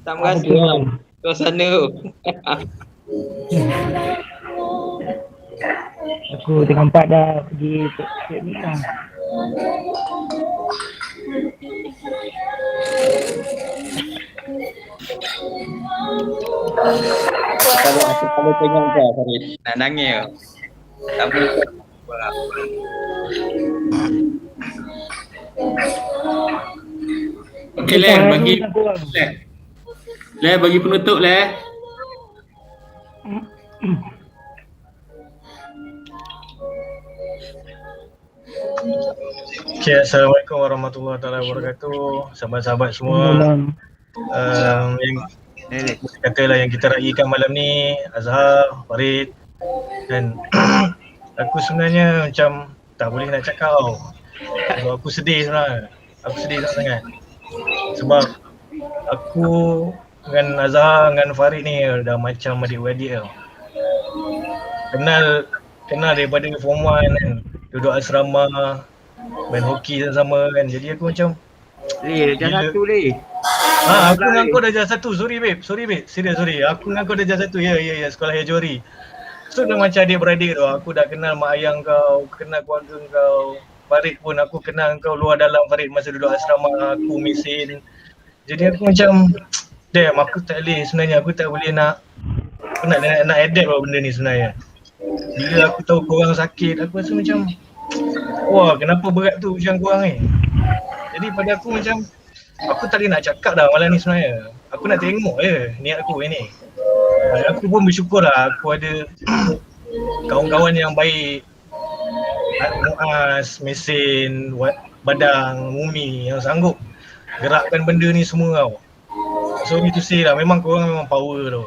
Tak merasa lah. Kau sana. Aku tengah 4 dah pergi ni lah. Kalau tengok kau Farid. Nak nangis. Tak boleh. Okey bagi penutup Okay, Assalamualaikum warahmatullahi wabarakatuh. Sahabat-sahabat semua. Yang katalah yang kita raikan malam ni, Azhar, Farid. Dan aku sebenarnya macam tak boleh nak cakap tau. Sebab aku sedih sebenarnya. Aku sedih sangat. Sebab aku dengan Azhar, dengan Farid ni dah macam adik-beradik tau. Kenal daripada form 1 kan. Duduk asrama, main hoki sama-sama kan. Jadi aku macam Dah satu Leh. aku dengan kau dah jadi satu. Sorry babe. Serius sorry. Aku dengan kau dah jadi satu. Ya, sekolah Hajori. So dah macam adik-beradik tu. Aku dah kenal mak ayah kau, kenal keluarga kau. Farid pun aku kenal kau luar dalam Farid masa duduk asrama aku Mesin. Jadi aku macam damn, aku tak boleh sebenarnya. Aku tak boleh nak adapt lah benda ni sebenarnya. Bila aku tahu korang sakit, aku rasa macam wah, kenapa berat tu macam korang ni. Jadi pada aku macam aku tak boleh nak cakap dah malam ni sebenarnya. Aku nak tengok je niat aku ni. Aku pun bersyukur lah aku ada kawan-kawan yang baik. Muaz, Mesin, Badang, Umi yang sanggup gerakkan benda ni semua tau. So itu say lah, memang korang memang power tau.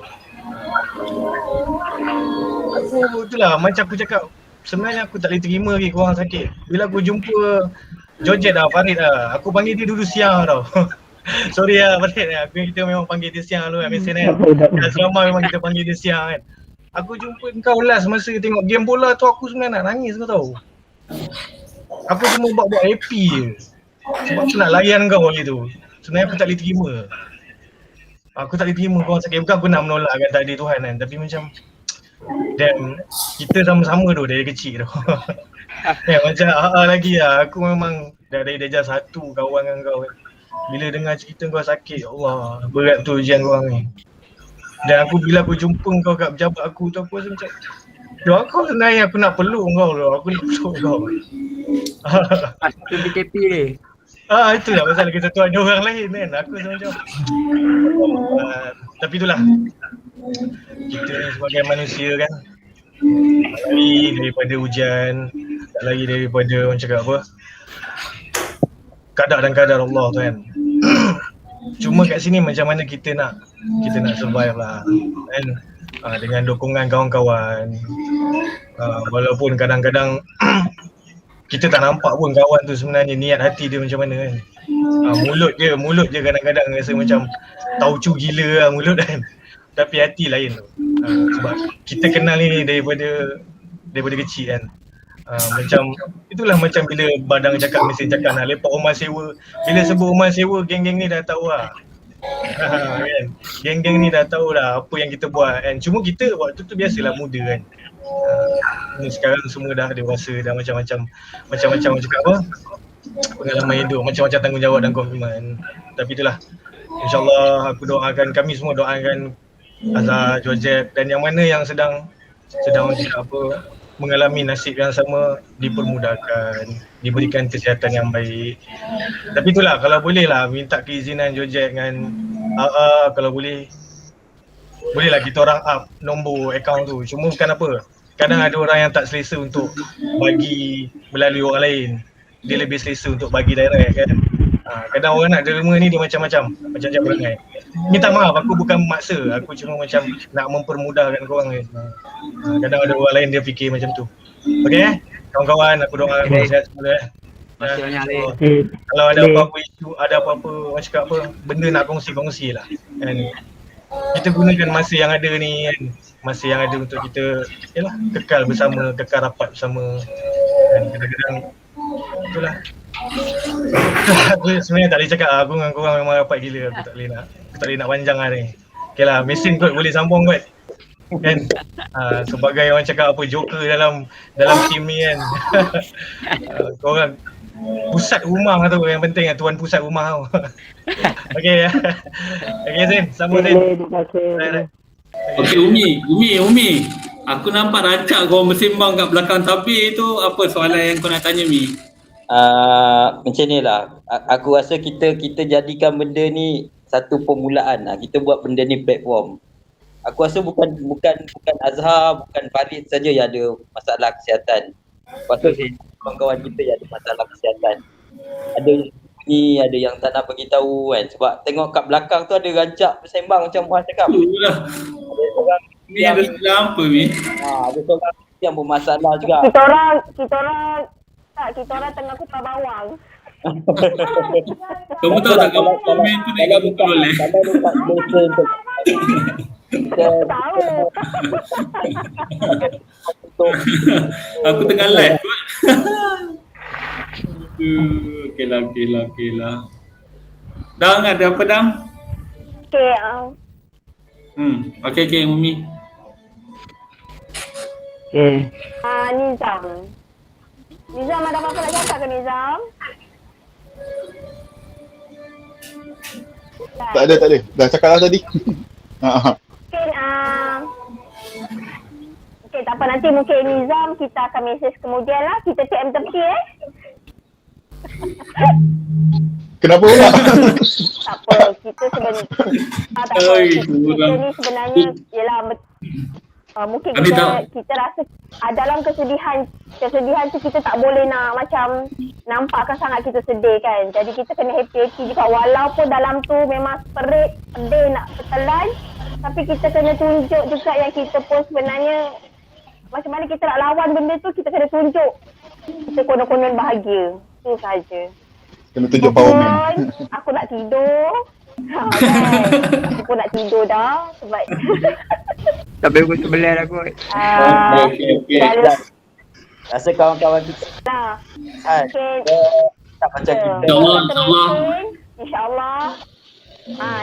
aku itulah macam aku cakap, sebenarnya aku tak boleh terima lagi korang sakit. Bila aku jumpa Georgette Farid aku panggil dia dulu siang tau. Sorry Farid, kita memang panggil dia siang dulu mesin kan. Selama memang kita panggil dia siang kan. Aku jumpa kau last masa tengok game bola tu, aku sebenarnya nak nangis kau tahu. Aku cuma buat happy je. Sebab aku nak layan kau hari tu. Sebenarnya aku tak boleh terima. Aku tak boleh terima korang sakit. Bukan aku nak menolakkan takdir Tuhan kan, tapi macam dan kita sama-sama tu dari kecil tu. Macam lagi lah, aku memang dari darjah 1 kawan dengan kau kan. Bila dengar cerita kau sakit, ya Allah, berat tu ujian korang ni. Dan bila aku jumpa kau kat pejabat aku tu, aku rasa macam doa kau sebenarnya aku nak peluk kau tu, aku nak peluk kau. Itu BKP ni. Itulah pasal kita tu ada orang lain kan. Aku rasa macam tapi itulah, kita ni sebagai manusia kan, tak lari daripada hujan, tak lari daripada orang cakap apa, qadar dan qadar Allah tu kan. Cuma kat sini macam mana kita nak survive lah kan, dengan dukungan kawan-kawan. Walaupun kadang-kadang kita tak nampak pun kawan tu sebenarnya niat hati dia macam mana kan. Mulut je kadang-kadang rasa macam taucu gila lah mulut kan. Tapi hati lain tu. Sebab kita kenal ni daripada kecil kan. Macam itulah, macam bila Badang cakap, mesin cakap nak lepak rumah sewa. Bila sebut rumah sewa, geng-geng ni dah tahu lah. Kan? Geng-geng ni dah tahu lah apa yang kita buat kan. Cuma kita waktu tu biasalah muda kan. Sekarang semua dah dewasa, dah macam-macam cakap apa, pengalaman hidup, macam-macam tanggungjawab dan komitmen. Tapi itulah, InsyaAllah aku doakan, kami semua doakan Azhar, Georgette dan yang mana yang sedang apa, mengalami nasib yang sama dipermudahkan, diberikan kesihatan yang baik. Tapi itulah, kalau boleh lah minta keizinan Georgette dengan kalau bolehlah kita orang up nombor akaun tu. Cuma bukan apa, kadang ada orang yang tak selesa untuk bagi melalui orang lain, dia lebih selesa untuk bagi direct kan. Kadang orang nak derma ni dia macam-macam perangai. Minta maaf, aku bukan memaksa, aku cuma macam nak mempermudahkan korang ni. Kadang ada orang lain dia fikir macam tu. Okey kawan-kawan, aku doakan korang sihat semua Kalau ada apa-apa isu, ada apa-apa orang cakap apa, benda nak kongsi-kongsi lah kan. Kita gunakan masa yang ada ni kan, masa yang ada untuk kita kekal bersama, kekal rapat bersama dan kadang-kadang itulah. Aku sebenarnya tak boleh cakap, aku dengan korang memang rapat gila, aku tak boleh nak panjang lah ni. Okay lah, mesin kot boleh sambung kot kan. Sebagai orang cakap apa, joker dalam team ni kan. Korang pusat rumah tu yang penting, tuan pusat rumah tu. Okay Zain, sambung Zain. Okay Umi, aku nampak rancak kau bersembang kat belakang tabir tu. Apa soalan yang kau nak tanya Mi? Macam ni lah, aku rasa kita jadikan benda ni satu permulaan lah. Kita buat benda ni platform. Aku rasa bukan Azhar, bukan Farid saja yang ada masalah kesihatan. Lepas tu kawan-kawan kita yang ada masalah kesihatan. Ada yang ni, ada yang tak nak bagi tahu kan. Sebab tengok kat belakang tu ada rancak bersembang macam Muaz cakap. Itulah. Ni ada sebelah apa Mi? Ada seorang yang bermasalah juga. Kita orang tengah kupas bawang. Kamu tahu tak kamu komen tu nak kamu toleh. Tahu. Aku tengah live. Okey lah. Dang ada apa Dang? Okey Umi. Nizam ada apa-apa nak cakap ke Nizam? Tak ada. Dah cakap lah tadi. Okay, tak apa, nanti mungkin Nizam kita akan mesej kemudian lah. Kita PM tepi Kenapa pula? Tak apa, kita sebenarnya kita ni sebenarnya ialah mungkin kita rasa dalam kesedihan tu kita tak boleh nak macam nampakkan sangat kita sedih kan. Jadi kita kena happy juga, walaupun dalam tu memang pedih nak bertelan, tapi kita kena tunjuk juga yang kita pun sebenarnya macam mana kita nak lawan benda tu, kita kena tunjuk kita konon-konon bahagia. Itu saja. Kena tunjuk power man. Aku nak tidur. Kan? Aku pun nak tidur dah sebab Tak boleh sebelah dah kot. Okey. Rasa kawan-kawan kita Nah, kan tak macam kita. InsyaAllah. InsyaAllah.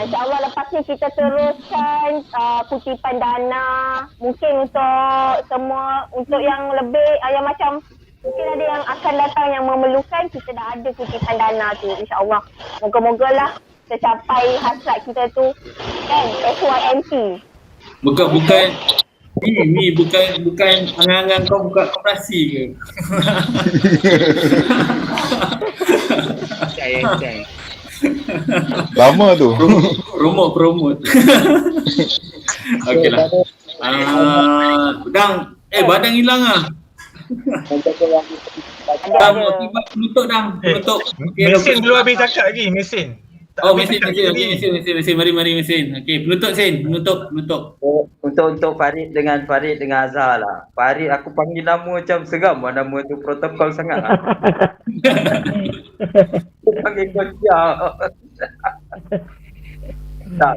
InsyaAllah lepas ni kita teruskan kutipan dana. Mungkin untuk semua, untuk yang lebih, yang macam mungkin ada yang akan datang yang memerlukan, kita dah ada kutipan dana tu, insyaAllah. Moga-moga lah tercapai hasrat kita tu kan, SYMT. Bukan ni bukan angan-angan kau buka koperasi ke? Saya. Lama tu. Promote. Okeylah. Badang hilang ah. Penutup dah. Mesin belum habis cakap lagi, mesin. Mesin. Mari mesin. Okey, penutup. Untuk Farid dengan Azhar lah. Farid aku panggil nama macam seram lah, nama tu protokol sangat lah. Aku panggil kau siap. Tak,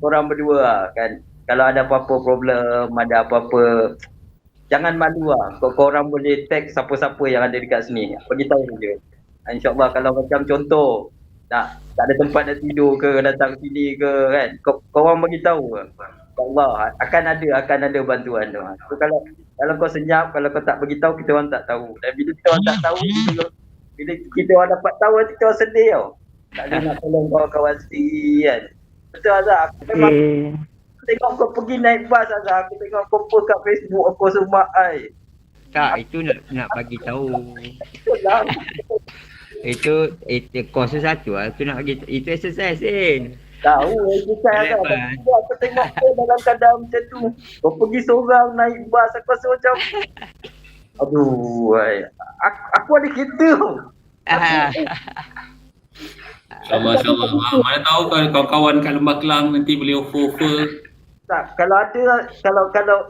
korang berdua lah kan. Kalau ada apa-apa problem, ada apa-apa, jangan malu lah. Korang boleh tag siapa-siapa yang ada dekat sini. Beritahu je. InsyaAllah kalau macam contoh, tak ada tempat nak tidur ke, datang sini ke kan, korang beritahu InsyaAllah akan ada bantuan tu. So, kalau kau senyap, kalau kau tak beritahu, kita orang tak tahu. Dan bila kita orang tak tahu, bila kita orang dapat tahu, kita orang sedih tau. Tak ada nak tolong kawan-kawan sendiri kan. Betul Azhar, aku memang tengok kau pergi naik bas Azhar, aku tengok kau post kat Facebook apa semua ai. Tak, itu nak bagi tahu. Itu kos satu lah. Itu nak bagi, itu exercise Tahu exercise Azhar. Aku tengok kau dalam keadaan macam tu. Kau pergi seorang naik bas, aku rasa macam aduh, aku ada kereta. InsyaAllah. Mana tahu kalau kawan-kawan kat Lembah Kelang nanti boleh offer. Tak, kalau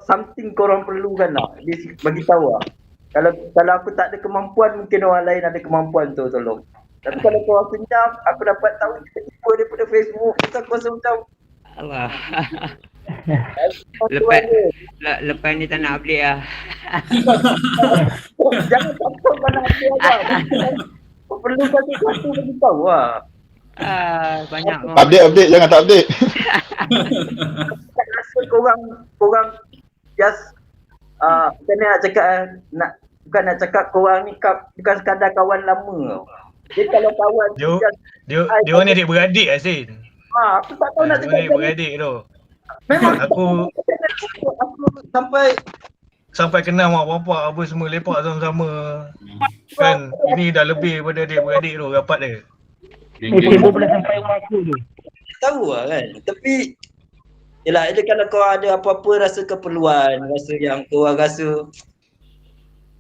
something korang perlukan lah, bagi tahu lah. Kalau aku tak ada kemampuan, mungkin orang lain ada kemampuan tu, tolong. Tapi kalau korang senyap, aku dapat tahu tiba-tiba daripada Facebook, kita aku rasa macam Allah. Lepas ni tak nak update lah. Jangan takut kau nak update lah. Kau perlu kasi sesuatu bagi tahu lah. Banyak Update, jangan tak update. Tak rasa korang just bukan nak cakap bukan nak cakap korang ni bukan sekadar kawan lama. Dia kalau kawan dia ni adik-beradik Azin. Aku tak tahu nak cakap adik-beradik tu. Memang aku sampai kenal mak bapak apa semua, lepak sama-sama. Kan ini dah lebih daripada adik-beradik tu rapat dia. Sibuk boleh sampai rumah aku tu. Tahu lah kan. Tapi yelah, kalau kau ada apa-apa rasa keperluan, rasa yang korang rasa,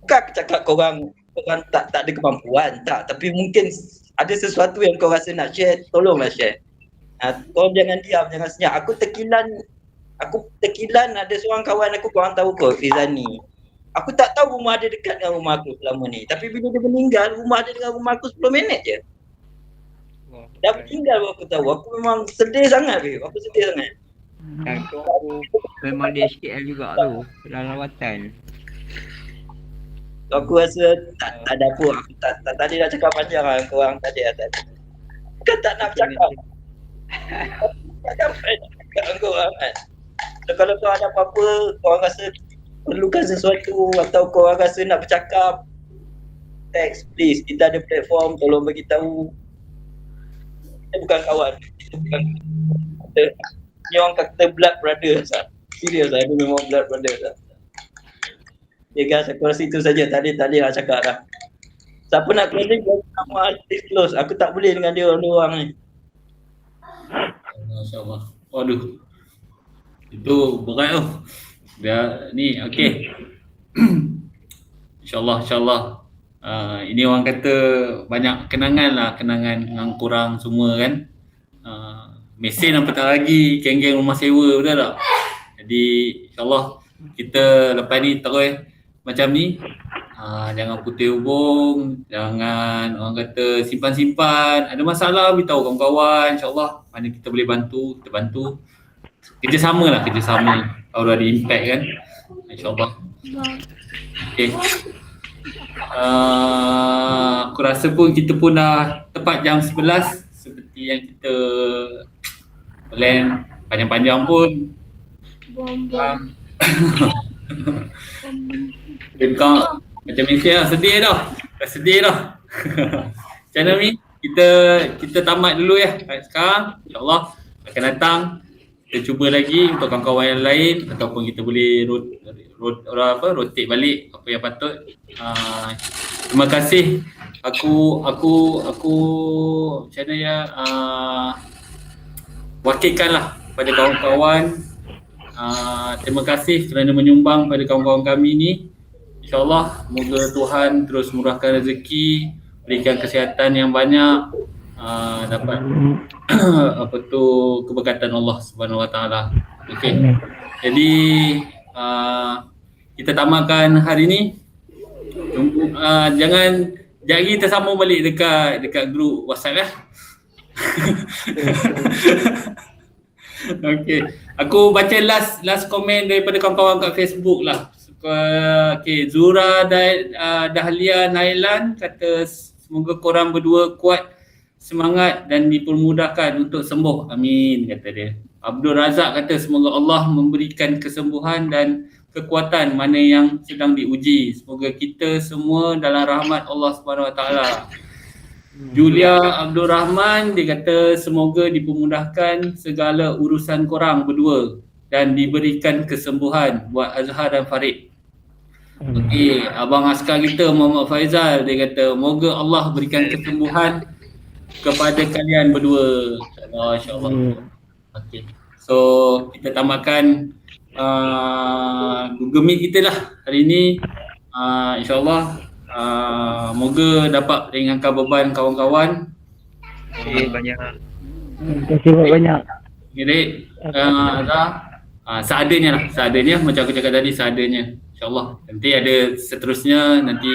bukan aku cakap korang tak ada kemampuan, tak, tapi mungkin ada sesuatu yang kau rasa nak share, tolonglah share. Kau jangan diam, jangan senyap. Aku tekilan ada seorang kawan aku, korang tahu kot, Rizani. Aku tak tahu rumah dia dekat dengan rumah aku selama ni. Tapi bila dia meninggal, rumah dia dengan rumah aku 10 minit je. Dah meninggal baru aku tahu. Aku memang sedih sangat, babe. Aku sedih sangat. Dan aku memang di HKL juga tu, dalam lawatan. Aku rasa tak ada apa. Aku tak tadi dah cakap panjang lah korang tadi. Bukan tak nak bercakap. Cakap korang kan. Kalau kau ada apa-apa, korang rasa perlukan sesuatu atau korang rasa nak bercakap, text please. Kita ada platform, tolong bagi tahu. Kita bukan kawan. Kita bukan ni orang kata blood brother. Serius lah, ini memang blood brother lah. Okay guys, aku rasa itu saja. Tadi nak cakap dah. Siapa nak closing, nama artis close. Aku tak boleh dengan dia orang ni. InsyaAllah. Waduh. Itu berat tu. Dia ni okey. InsyaAllah. Ini orang kata banyak kenangan dengan korang semua kan. Mesin apatah lagi geng-geng rumah sewa, betul tak? Jadi insyaAllah kita lepas ni terus macam ni. Jangan putus hubung, jangan orang kata simpan-simpan. Ada masalah beritahu kawan-kawan, insyaAllah mana kita boleh bantu, kita bantu. Kerjasama. Kalau ada impact kan, insyaAllah. Okay. Aku rasa pun kita pun dah tepat jam 11 seperti yang kita plan panjang-panjang pun. Kau macam Malaysia lah, sedih dah. Macam mana Mi? Kita tamat dulu ya sekarang. InsyaAllah akan datang kita cuba lagi untuk kawan-kawan yang lain ataupun kita boleh rotate balik apa yang patut. Terima kasih. Aku macam mana ya, wakilkanlah kepada kawan-kawan. Terima kasih kerana menyumbang pada kawan-kawan kami ni. InsyaAllah semoga Tuhan terus murahkan rezeki, berikan kesihatan yang banyak, dapat keberkatan Allah Subhanahu Wa Taala. Okey. Jadi kita tamatkan hari ni. Jangan kita sambung balik dekat grup WhatsApp ya. Okey. Aku baca last komen daripada kawan-kawan kat Facebook lah. Okay, Zura Dahlia Nailan kata semoga korang berdua kuat, semangat dan dipermudahkan untuk sembuh. Amin kata dia. Abdul Razak kata semoga Allah memberikan kesembuhan dan kekuatan mana yang sedang diuji. Semoga kita semua dalam rahmat Allah Subhanahu Wa Taala. Julia Abdul Rahman dia kata semoga dipermudahkan segala urusan korang berdua dan diberikan kesembuhan buat Azhar dan Farid. Okey, abang askar kita Muhammad Faizal dia kata moga Allah berikan kesembuhan kepada kalian berdua. InsyaAllah. Okey. So kita tamatkan Google Meet kita lah hari ni. InsyaAllah moga dapat ringankan beban kawan-kawan. Banyak. Terima kasih banyak. Jadi seadanya macam aku cakap tadi, seadanya. InsyaAllah nanti ada seterusnya, nanti